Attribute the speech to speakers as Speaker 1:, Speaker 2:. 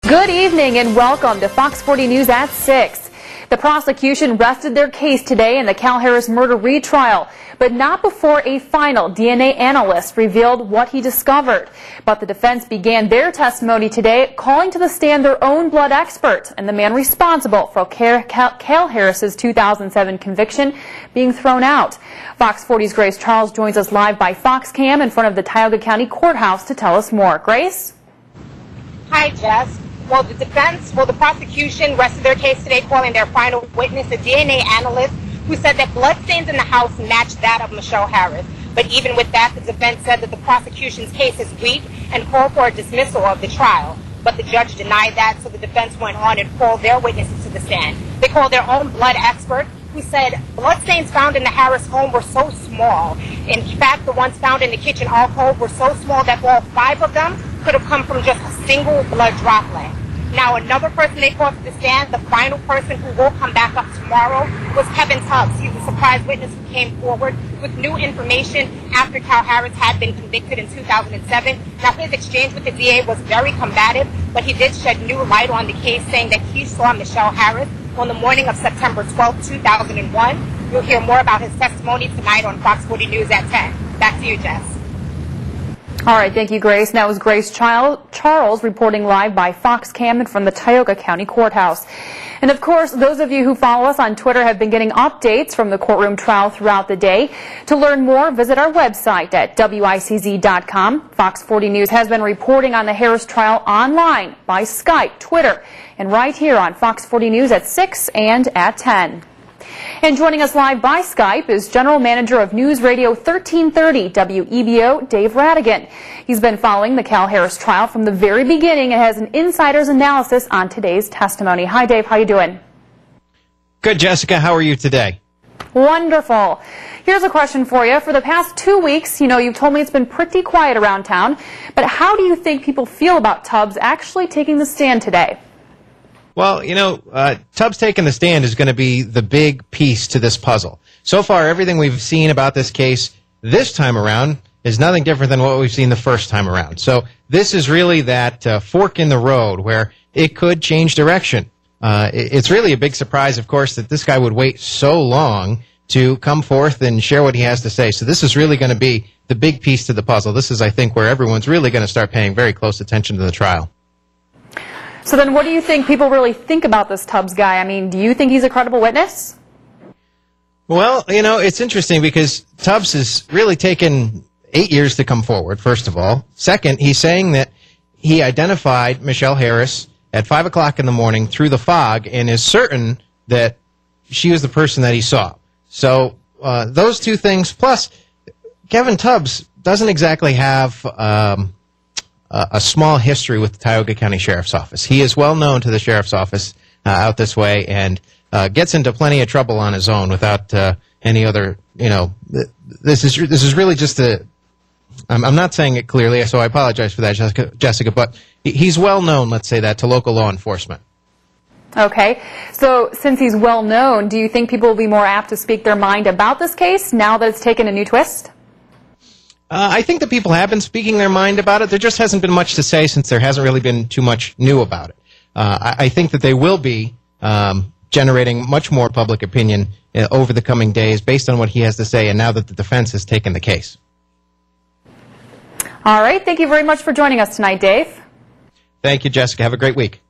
Speaker 1: Good evening and welcome to Fox 40 News at 6. The prosecution rested their case today in the Cal Harris murder retrial, but not before a final DNA analyst revealed what he discovered. But the defense began their testimony today, calling to the stand their own blood expert and the man responsible for Cal Harris's 2007 conviction being thrown out. Fox 40's Grace Charles joins us live by Fox Cam in front of the Tioga County Courthouse to tell us more. Grace?
Speaker 2: Hi, Jess. The prosecution rested their case today, calling their final witness a DNA analyst who said that bloodstains in the house matched that of Michelle Harris. But even with that, the defense said that the prosecution's case is weak and called for a dismissal of the trial. But the judge denied that, so the defense went on and called their witnesses to the stand. They called their own blood expert, who said bloodstains found in the Harris home were so small. In fact, the ones found in the kitchen alcove were so small that all 5 of them could have come from just a single blood droplet. Now, another person they called to the stand, the final person who will come back up tomorrow, was Kevin Tubbs. He's a surprise witness who came forward with new information after Cal Harris had been convicted in 2007. Now, his exchange with the DA was very combative, but he did shed new light on the case, saying that he saw Michelle Harris on the morning of September 12, 2001. You'll hear more about his testimony tonight on Fox 40 News at 10. Back to you, Jess.
Speaker 1: All right, thank you, Grace. Now is Grace Charles reporting live by Fox Cam from the Tioga County Courthouse. And of course, those of you who follow us on Twitter have been getting updates from the courtroom trial throughout the day. To learn more, visit our website at WICZ.com. Fox 40 News has been reporting on the Harris trial online, by Skype, Twitter, and right here on Fox 40 News at 6 and at 10. And joining us live by Skype is General Manager of News Radio 1330 WEBO, Dave Radigan. He's been following the Cal Harris trial from the very beginning and has an insider's analysis on today's testimony. Hi, Dave. How you doing?
Speaker 3: Good, Jessica. How are you today?
Speaker 1: Wonderful. Here's a question for you. For the past 2 weeks, you've told me it's been pretty quiet around town, but how do you think people feel about Tubbs actually taking the stand today?
Speaker 3: Well, Tubbs taking the stand is going to be the big piece to this puzzle. So far, everything we've seen about this case this time around is nothing different than what we've seen the first time around. So this is really that fork in the road where it could change direction. It's really a big surprise, of course, that this guy would wait so long to come forth and share what he has to say. So this is really going to be the big piece to the puzzle. This is, I think, where everyone's really going to start paying very close attention to the trial.
Speaker 1: So then what do you think people really think about this Tubbs guy? I mean, do you think he's a credible witness?
Speaker 3: Well, it's interesting because Tubbs has really taken 8 years to come forward, first of all. Second, he's saying that he identified Michelle Harris at 5 o'clock in the morning through the fog and is certain that she was the person that he saw. So those two things, plus Kevin Tubbs doesn't exactly have a small history with the Tioga County Sheriff's Office. He is well known to the Sheriff's Office out this way and gets into plenty of trouble on his own without any other, this is really just I'm not saying it clearly, so I apologize for that, Jessica, but he's well known, let's say that, to local law enforcement.
Speaker 1: Okay, so since he's well known, do you think people will be more apt to speak their mind about this case now that it's taken a new twist?
Speaker 3: I think that people have been speaking their mind about it. There just hasn't been much to say since there hasn't really been too much new about it. I think that they will be generating much more public opinion over the coming days based on what he has to say and now that the defense has taken the case.
Speaker 1: All right. Thank you very much for joining us tonight, Dave.
Speaker 3: Thank you, Jessica. Have a great week.